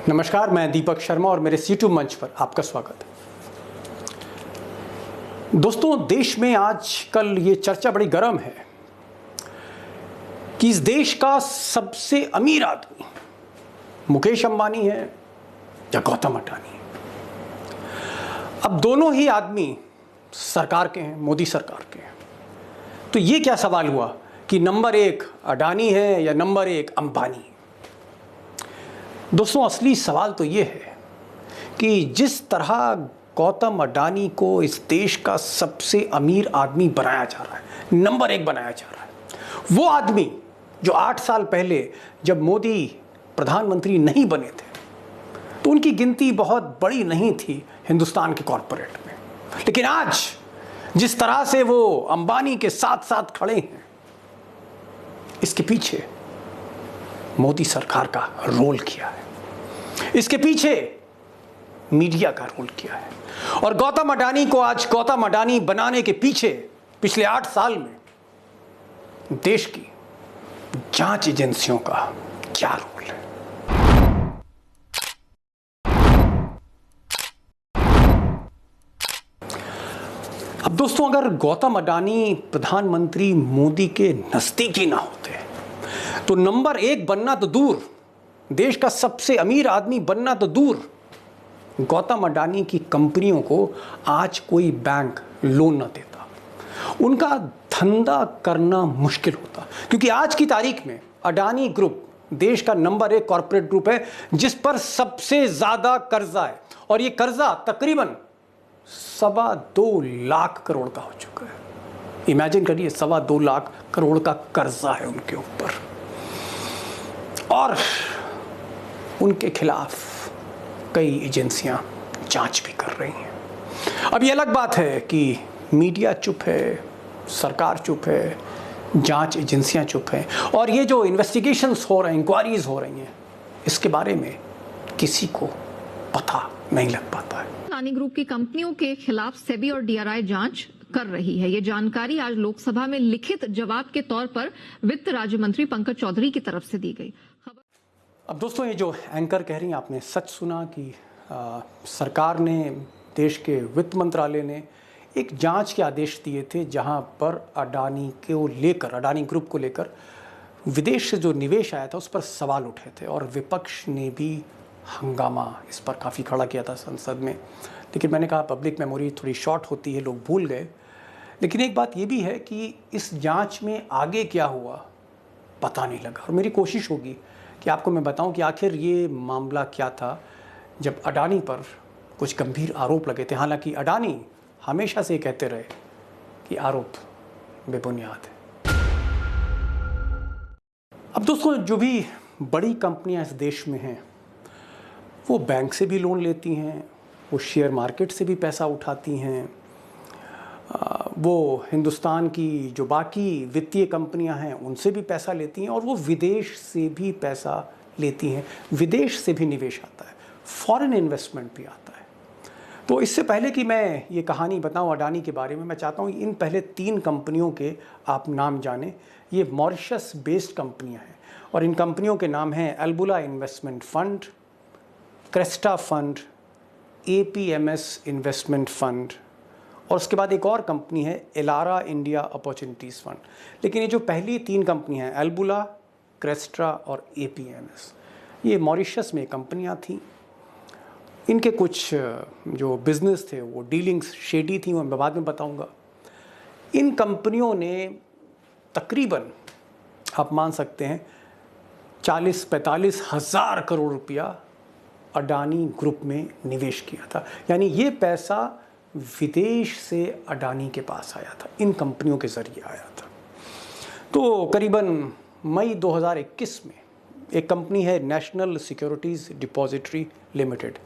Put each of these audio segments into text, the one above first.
नमस्कार, मैं दीपक शर्मा और मेरे यूट्यूब मंच पर आपका स्वागत है। दोस्तों, देश में आजकल ये चर्चा बड़ी गर्म है कि इस देश का सबसे अमीर आदमी मुकेश अंबानी है या गौतम अडानी है। अब दोनों ही आदमी सरकार के हैं, मोदी सरकार के हैं। तो ये क्या सवाल हुआ कि नंबर 1 अडानी है या नंबर 1 अंबानी? दोस्तों, असली सवाल तो ये है कि जिस तरह गौतम अडानी को इस देश का सबसे अमीर आदमी बनाया जा रहा है, नंबर 1 बनाया जा रहा है, वो आदमी जो 8 साल पहले जब मोदी प्रधानमंत्री नहीं बने थे तो उनकी गिनती बहुत बड़ी नहीं थी हिंदुस्तान के कॉरपोरेट में, लेकिन आज जिस तरह से वो अंबानी के साथ साथ खड़े हैं, इसके पीछे मोदी सरकार का रोल किया है, इसके पीछे मीडिया का रोल किया है। और गौतम अडानी को आज गौतम अडानी बनाने के पीछे पिछले 8 साल में देश की जांच एजेंसियों का क्या रोल है? अब दोस्तों, अगर गौतम अडानी प्रधानमंत्री मोदी के नजदीकी ना होते तो नंबर 1 बनना तो दूर, देश का सबसे अमीर आदमी बनना तो दूर, गौतम अडानी की कंपनियों को आज कोई बैंक लोन न देता, उनका धंधा करना मुश्किल होता। क्योंकि आज की तारीख में अडानी ग्रुप देश का नंबर 1 कॉर्पोरेट ग्रुप है जिस पर सबसे ज्यादा कर्जा है, और ये कर्जा तकरीबन 2.25 लाख करोड़ का हो चुका है। इमेजिन करिए, 2.25 लाख करोड़ का कर्जा है उनके ऊपर, और उनके खिलाफ कई एजेंसियां जांच भी कर रही हैं। अब ये अलग बात है कि मीडिया चुप है, सरकार चुप है, जांच एजेंसियां चुप हैं, और ये जो इन्वेस्टिगेशंस हो रहे हैं, इंक्वायरीज हो रही हैं, इसके बारे में किसी को पता नहीं लग पाता है। अडानी ग्रुप की कंपनियों के खिलाफ सेबी और डीआरआई जांच कर रही है। ये जानकारी आज लोकसभा में लिखित जवाब के तौर पर वित्त राज्य मंत्री पंकज चौधरी की तरफ से दी गई। अब दोस्तों, ये जो एंकर कह रही हैं, आपने सच सुना कि सरकार ने, देश के वित्त मंत्रालय ने एक जांच के आदेश दिए थे जहां पर अडानी को लेकर, अडानी ग्रुप को लेकर विदेश से जो निवेश आया था उस पर सवाल उठे थे, और विपक्ष ने भी हंगामा इस पर काफ़ी खड़ा किया था संसद में। लेकिन मैंने कहा पब्लिक मेमोरी थोड़ी शॉर्ट होती है, लोग भूल गए। लेकिन एक बात ये भी है कि इस जांच में आगे क्या हुआ पता नहीं लगा, और मेरी कोशिश होगी कि आपको मैं बताऊं कि आखिर ये मामला क्या था जब अडानी पर कुछ गंभीर आरोप लगे थे। हालांकि अडानी हमेशा से कहते रहे कि आरोप बेबुनियाद है। अब दोस्तों, जो भी बड़ी कंपनियां इस देश में हैं वो बैंक से भी लोन लेती हैं, वो शेयर मार्केट से भी पैसा उठाती हैं, वो हिंदुस्तान की जो बाकी वित्तीय कंपनियां हैं उनसे भी पैसा लेती हैं, और वो विदेश से भी पैसा लेती हैं, विदेश से भी निवेश आता है, फॉरेन इन्वेस्टमेंट भी आता है। तो इससे पहले कि मैं ये कहानी बताऊं अडानी के बारे में, मैं चाहता हूं इन पहले 3 कंपनियों के आप नाम जानें। ये मॉरिशस बेस्ड कंपनियां हैं, और इन कंपनियों के नाम हैं Albula investment fund, Cresta fund, APMS investment fund, और उसके बाद एक और कंपनी है एलारा इंडिया अपॉर्चुनिटीज़ फंड। लेकिन ये जो पहली 3 कंपनियां हैं, अल्बुला, क्रेस्ट्रा और एपीएमएस, ये मॉरिशस में कंपनियां थीं। इनके कुछ जो बिजनेस थे वो डीलिंग्स शेडी थी, वो मैं बाद में बताऊंगा। इन कंपनियों ने तकरीबन, आप मान सकते हैं, 40-45 हज़ार करोड़ रुपया अडानी ग्रुप में निवेश किया था। यानी ये पैसा विदेश से अडानी के पास आया था, इन कंपनियों के ज़रिए आया था। तो करीबन मई 2021 में एक कंपनी है national securities depository limited,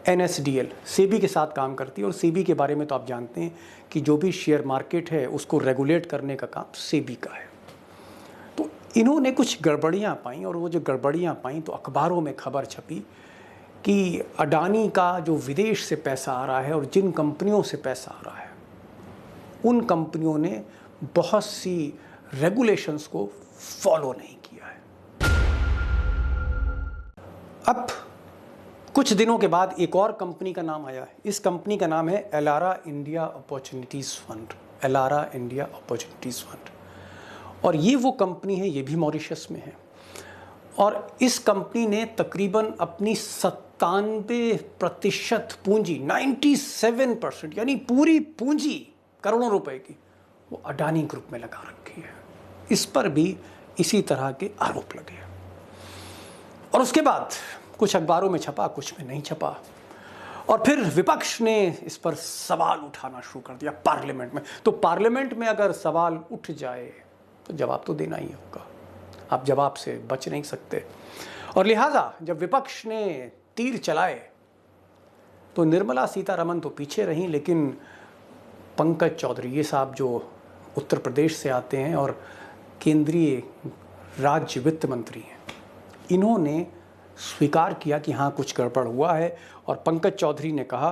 NSDL, SEBI के साथ काम करती है, और सेबी के बारे में तो आप जानते हैं कि जो भी शेयर मार्केट है उसको रेगुलेट करने का काम सेबी का है। तो इन्होंने कुछ गड़बड़ियाँ पाई, और वो जो गड़बड़ियाँ पाई तो अखबारों में खबर छपी कि अडानी का जो विदेश से पैसा आ रहा है और जिन कंपनियों से पैसा आ रहा है, उन कंपनियों ने बहुत सी रेगुलेशंस को फॉलो नहीं किया है। अब कुछ दिनों के बाद एक और कंपनी का नाम आया। इस कंपनी का नाम है Elara India opportunities fund, Elara India opportunities fund. और ये वो कंपनी है, ये भी मॉरिशस में है। और इस कंपनी ने तकरीबन अपनी 97% पूंजी, 97%, यानी पूरी पूंजी करोड़ों रुपए की, वो अडानी ग्रुप में लगा रखी है। इस पर भी इसी तरह के आरोप लगे। और उसके बाद कुछ अखबारों में छपा, कुछ में नहीं छपा। और फिर विपक्ष ने इस पर सवाल उठाना शुरू कर दिया पार्लियामेंट में। तो पार्लियामेंट में अगर सवाल उठ जाए तो जवाब तो देना ही होगा, आप जवाब से बच नहीं सकते। और लिहाजा जब विपक्ष ने तीर चलाए तो निर्मला सीतारमण तो पीछे रहीं, लेकिन पंकज चौधरी, ये साहब जो उत्तर प्रदेश से आते हैं और केंद्रीय राज्य वित्त मंत्री हैं, इन्होंने स्वीकार किया कि हाँ कुछ गड़बड़ हुआ है। और पंकज चौधरी ने कहा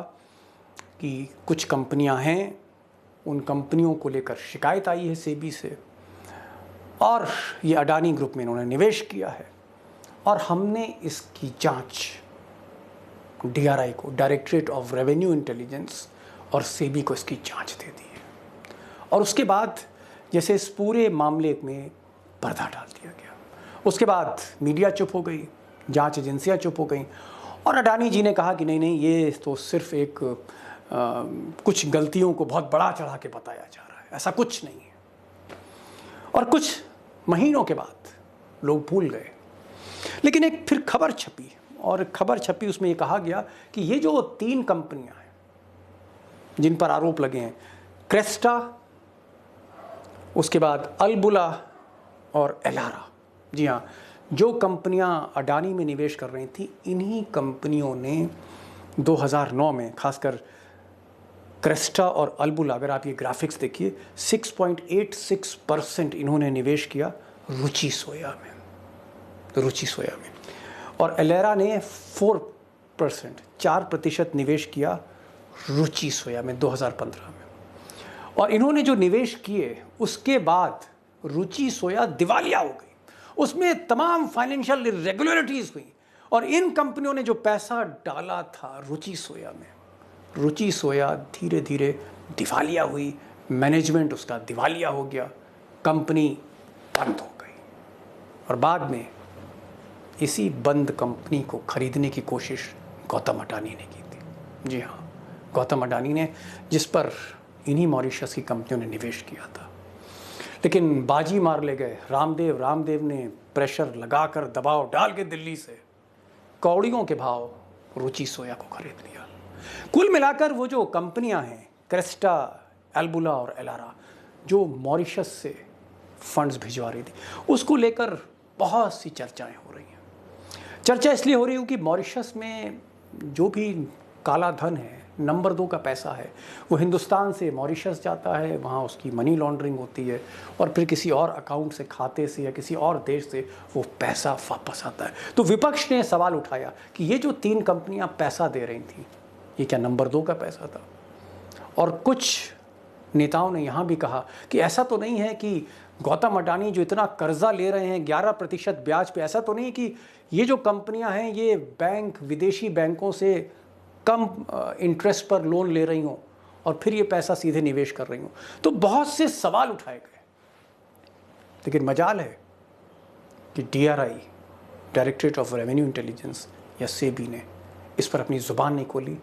कि कुछ कंपनियां हैं, उन कंपनियों को लेकर शिकायत आई है सेबी से, और ये अडानी ग्रुप में इन्होंने निवेश किया है, और हमने इसकी जांच डीआरआई को, डायरेक्टरेट ऑफ रेवेन्यू इंटेलिजेंस, और सेबी को इसकी जांच दे दी है। और उसके बाद जैसे इस पूरे मामले में पर्दा डाल दिया गया। उसके बाद मीडिया चुप हो गई, जांच एजेंसियां चुप हो गई, और अडानी जी ने कहा कि नहीं नहीं, ये तो सिर्फ एक कुछ गलतियों को बहुत बड़ा चढ़ा के बताया जा रहा है, ऐसा कुछ नहीं है। और कुछ महीनों के बाद लोग भूल गए। लेकिन एक फिर खबर छपी, और खबर छपी उसमें ये कहा गया कि ये जो 3 कंपनियां हैं जिन पर आरोप लगे हैं, क्रेस्टा, उसके बाद अल्बुला और एलारा, जी हाँ, जो कंपनियां अडानी में निवेश कर रही थी, इन्हीं कंपनियों ने 2009 में, खासकर क्रेस्टा और अल्बुला, अगर आप ये ग्राफिक्स देखिए, 6.86% इन्होंने निवेश किया रुचि सोया में, और एलेरा ने 4% निवेश किया रुचि सोया में 2015 में। और इन्होंने जो निवेश किए उसके बाद रुचि सोया दिवालिया हो गई, उसमें तमाम फाइनेंशियल इरेगुलरिटीज हुई, और इन कंपनियों ने जो पैसा डाला था रुचि सोया में, रुचि सोया धीरे धीरे दिवालिया हुई, मैनेजमेंट उसका दिवालिया हो गया, कंपनी बंद हो गई। और बाद में इसी बंद कंपनी को खरीदने की कोशिश गौतम अडानी ने की थी। जी हाँ, गौतम अडानी ने, जिस पर इन्हीं मॉरिशस की कंपनियों ने निवेश किया था। लेकिन बाजी मार ले गए रामदेव ने प्रेशर लगाकर, दबाव डाल के दिल्ली से कौड़ियों के भाव रुचि सोया को खरीद लिया। कुल मिलाकर वो जो कंपनियां हैं, क्रेस्टा, अल्बुला और एलारा, जो मॉरिशस से फंड्स भिजवा रही थी, उसको लेकर बहुत सी चर्चाएं हो रही हैं। चर्चा इसलिए हो रही है कि मॉरिशस में जो भी काला धन है, नंबर 2 का पैसा है, वो हिंदुस्तान से मॉरिशस जाता है, वहाँ उसकी मनी लॉन्ड्रिंग होती है, और फिर किसी और अकाउंट से, खाते से या किसी और देश से वो पैसा वापस आता है। तो विपक्ष ने सवाल उठाया कि ये जो 3 कंपनियां पैसा दे रही थी, ये क्या नंबर 2 का पैसा था? और कुछ नेताओं ने यहाँ भी कहा कि ऐसा तो नहीं है कि गौतम अडानी जो इतना कर्जा ले रहे हैं 11% ब्याज पे, ऐसा तो नहीं कि ये जो कंपनियां हैं ये बैंक, विदेशी बैंकों से कम इंटरेस्ट पर लोन ले रही हों और फिर ये पैसा सीधे निवेश कर रही हों। तो बहुत से सवाल उठाए गए। लेकिन मजाल है कि DRI, directorate of revenue intelligence, या सेबी ने इस पर अपनी ज़ुबान नहीं खोली,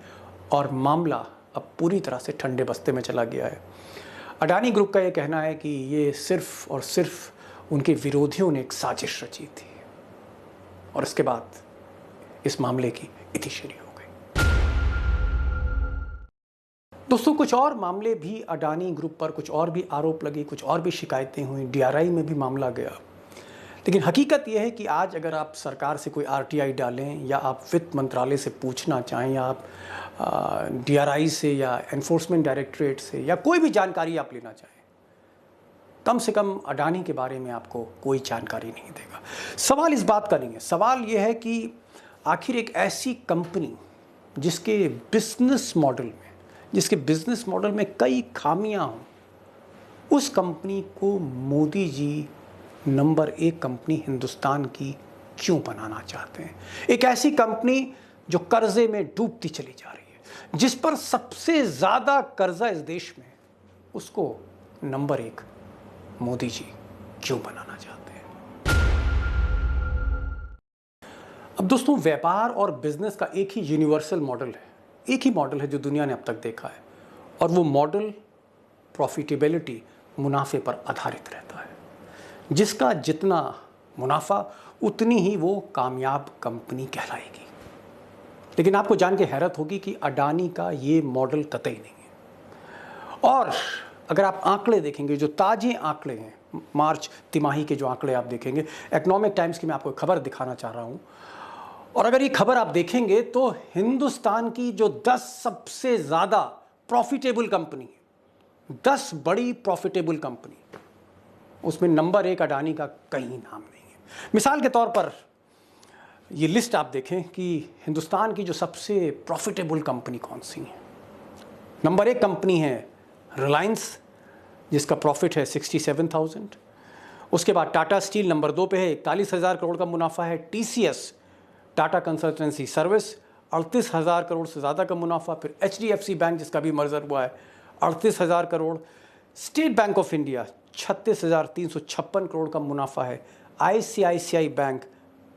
और मामला अब पूरी तरह से ठंडे बस्ते में चला गया है। अडानी ग्रुप का ये कहना है कि ये सिर्फ और सिर्फ उनके विरोधियों ने एक साजिश रची थी, और इसके बाद इस मामले की इतिश्री हो गई। दोस्तों, कुछ और मामले भी अडानी ग्रुप पर, कुछ और भी आरोप लगे, कुछ और भी शिकायतें हुई, डीआरआई में भी मामला गया। लेकिन हकीकत यह है कि आज अगर आप सरकार से कोई आरटीआई डालें, या आप वित्त मंत्रालय से पूछना चाहें, या आप डीआरआई से या एनफोर्समेंट डायरेक्टरेट से या कोई भी जानकारी आप लेना चाहें, कम से कम अडानी के बारे में आपको कोई जानकारी नहीं देगा। सवाल इस बात का नहीं है, सवाल यह है कि आखिर एक ऐसी कंपनी जिसके बिजनेस मॉडल में कई खामियां हों, उस कंपनी को मोदी जी नंबर 1 कंपनी हिंदुस्तान की क्यों बनाना चाहते हैं? एक ऐसी कंपनी जो कर्जे में डूबती चली जा रही है, जिस पर सबसे ज्यादा कर्जा इस देश में, उसको नंबर 1 मोदी जी क्यों बनाना चाहते हैं? अब दोस्तों, व्यापार और बिजनेस का एक ही यूनिवर्सल मॉडल है, एक ही मॉडल है जो दुनिया ने अब तक देखा है, और वो मॉडल प्रॉफिटेबिलिटी, मुनाफे पर आधारित रहता है। जिसका जितना मुनाफा उतनी ही वो कामयाब कंपनी कहलाएगी। लेकिन आपको जान के हैरत होगी कि अडानी का ये मॉडल कतई नहीं है। और अगर आप आंकड़े देखेंगे, जो ताजे आंकड़े हैं, मार्च तिमाही के जो आंकड़े आप देखेंगे, इकोनॉमिक टाइम्स की मैं आपको खबर दिखाना चाह रहा हूं, और अगर ये खबर आप देखेंगे तो हिंदुस्तान की जो 10 सबसे ज्यादा प्रॉफिटेबल कंपनी, 10 बड़ी प्रॉफिटेबल कंपनी, उसमें नंबर 1 अडानी का कहीं नाम नहीं है। मिसाल के तौर पर ये लिस्ट आप देखें कि हिंदुस्तान की जो सबसे प्रॉफिटेबल कंपनी कौन सी है। नंबर 1 कंपनी है रिलायंस, जिसका प्रॉफिट है 67,000। उसके बाद टाटा स्टील नंबर 2 पे है, 41,000 करोड़ का मुनाफा है। TCS, Tata consultancy service, 38,000 crore से ज़्यादा का मुनाफा। फिर HDFC बैंक, जिसका भी मर्जर हुआ है, 38,000 crore. State bank of India, 36,356 crore का मुनाफा है। ICICI बैंक,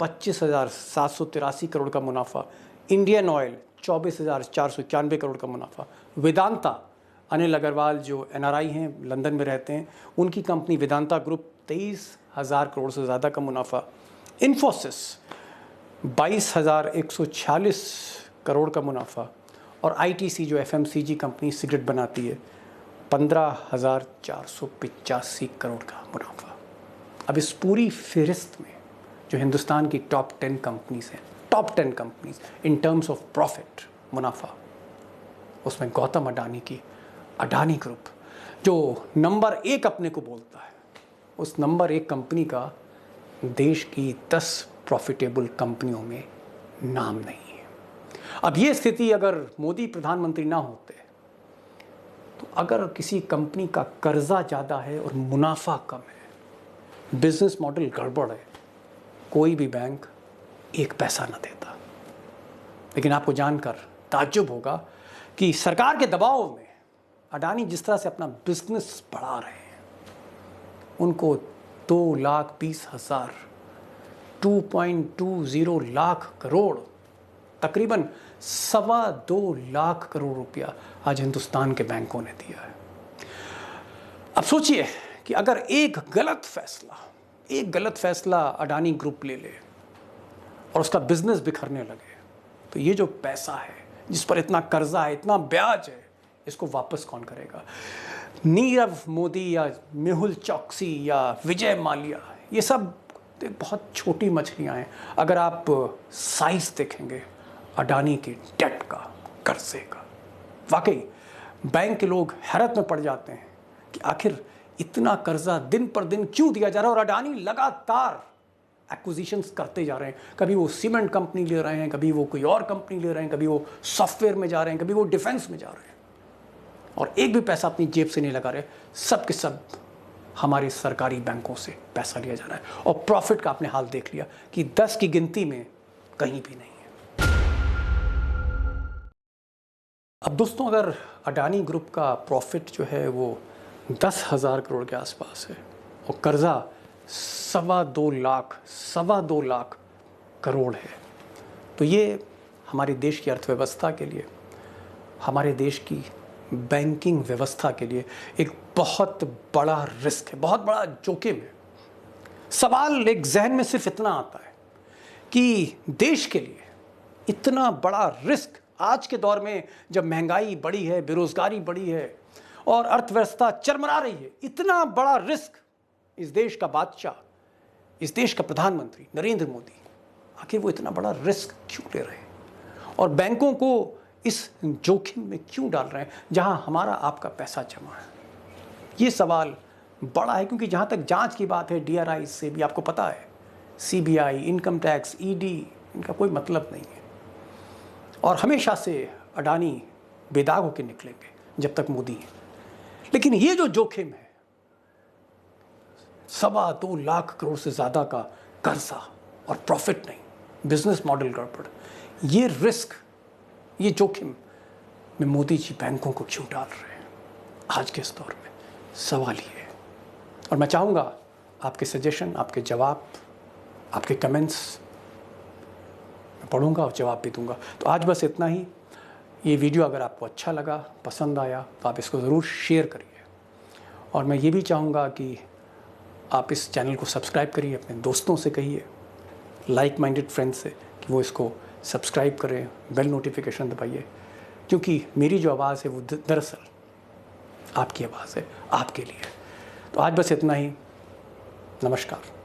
25,783 करोड़ का मुनाफा। इंडियन ऑयल, 24,491 करोड़ का मुनाफा। वेदांता, अनिल अग्रवाल जो NRI हैं, लंदन में रहते हैं, उनकी कंपनी वेदांता ग्रुप, 23,000 करोड़ से ज़्यादा का मुनाफा। इन्फोसिस, 22,146 करोड़ का मुनाफा। और ITC जो FMCG कंपनी सिगरेट बनाती है, 15,485 करोड़ का मुनाफा। अब इस पूरी फहरिस्त में जो हिंदुस्तान की टॉप 10 कंपनीज हैं, top 10 companies in terms of profit, मुनाफा, उसमें गौतम अडानी की अडानी ग्रुप, जो नंबर 1 अपने को बोलता है, उस नंबर 1 कंपनी का देश की 10 प्रॉफिटेबल कंपनियों में नाम नहीं है। अब ये स्थिति अगर मोदी प्रधानमंत्री ना होते, तो अगर किसी कंपनी का कर्जा ज़्यादा है और मुनाफा कम है, बिजनेस मॉडल गड़बड़ है, कोई भी बैंक 1 पैसा ना देता। लेकिन आपको जानकर ताज्जुब होगा कि सरकार के दबाव में अडानी जिस तरह से अपना बिजनेस बढ़ा रहे हैं, उनको 2,20,000, 2.20 लाख करोड़, तकरीबन 2.25 लाख करोड़ रुपया आज हिंदुस्तान के बैंकों ने दिया है। अब सोचिए कि अगर एक गलत फैसला अडानी ग्रुप ले ले और उसका बिजनेस बिखरने लगे, तो ये जो पैसा है, जिस पर इतना कर्जा है, इतना ब्याज है, इसको वापस कौन करेगा? नीरव मोदी या मेहुल चौकसी या विजय माल्या, ये सब बहुत छोटी मछलियां हैं अगर आप साइज देखेंगे अडानी के डेट का, कर्जे का। वाकई बैंक के लोग हैरत में पड़ जाते हैं कि आखिर इतना कर्जा दिन पर दिन क्यों दिया जा रहा है। और अडानी लगातार एक्विजिशंस करते जा रहे हैं। कभी वो सीमेंट कंपनी ले रहे हैं, कभी वो कोई और कंपनी ले रहे हैं, कभी वो सॉफ्टवेयर में जा रहे हैं, कभी वो डिफेंस में जा रहे हैं, और एक भी पैसा अपनी जेब से नहीं लगा रहे। सब के सब हमारे सरकारी बैंकों से पैसा लिया जा रहा है, और प्रॉफिट का आपने हाल देख लिया कि 10 की गिनती में कहीं भी नहीं है। अब दोस्तों, अगर अडानी ग्रुप का प्रॉफिट जो है वो 10,000 करोड़ के आसपास है और कर्जा 2.25 लाख करोड़ है, तो ये हमारे देश की अर्थव्यवस्था के लिए, हमारे देश की बैंकिंग व्यवस्था के लिए एक बहुत बड़ा रिस्क है, बहुत बड़ा जोखिम है। सवाल एक जहन में सिर्फ इतना आता है कि देश के लिए इतना बड़ा रिस्क आज के दौर में, जब महंगाई बढ़ी है, बेरोजगारी बढ़ी है और अर्थव्यवस्था चरमरा रही है, इतना बड़ा रिस्क इस देश का बादशाह, इस देश का प्रधानमंत्री नरेंद्र मोदी, आखिर वो इतना बड़ा रिस्क क्यों ले रहे हैं और बैंकों को इस जोखिम में क्यों डाल रहे हैं जहां हमारा आपका पैसा जमा है? ये सवाल बड़ा है, क्योंकि जहां तक जांच की बात है, DRI से भी आपको पता है, CBI, इनकम टैक्स, ED, इनका कोई मतलब नहीं है। और हमेशा से अडानी बेदाग होकर निकलेंगे जब तक मोदी है। लेकिन ये जो जोखिम है, 2.25 लाख करोड़ से ज़्यादा का कर्जा और प्रॉफिट नहीं, बिजनेस मॉडल गड़बड़, ये रिस्क, ये जोखिम में मोदी जी बैंकों को क्यों डाल रहे हैं आज के इस दौर में? सवाल ये है। और मैं चाहूँगा आपके सजेशन, आपके जवाब, आपके कमेंट्स मैं पढ़ूंगा और जवाब भी दूंगा। तो आज बस इतना ही। ये वीडियो अगर आपको अच्छा लगा, पसंद आया, तो आप इसको ज़रूर शेयर करिए। और मैं ये भी चाहूँगा कि आप इस चैनल को सब्सक्राइब करिए, अपने दोस्तों से कहिए, लाइक माइंडेड फ्रेंड्स से कि वो इसको सब्सक्राइब करें, बेल नोटिफिकेशन दबाइए, क्योंकि मेरी जो आवाज़ है वो दरअसल आपकी आवाज़ है, आपके लिए। तो आज बस इतना ही। नमस्कार।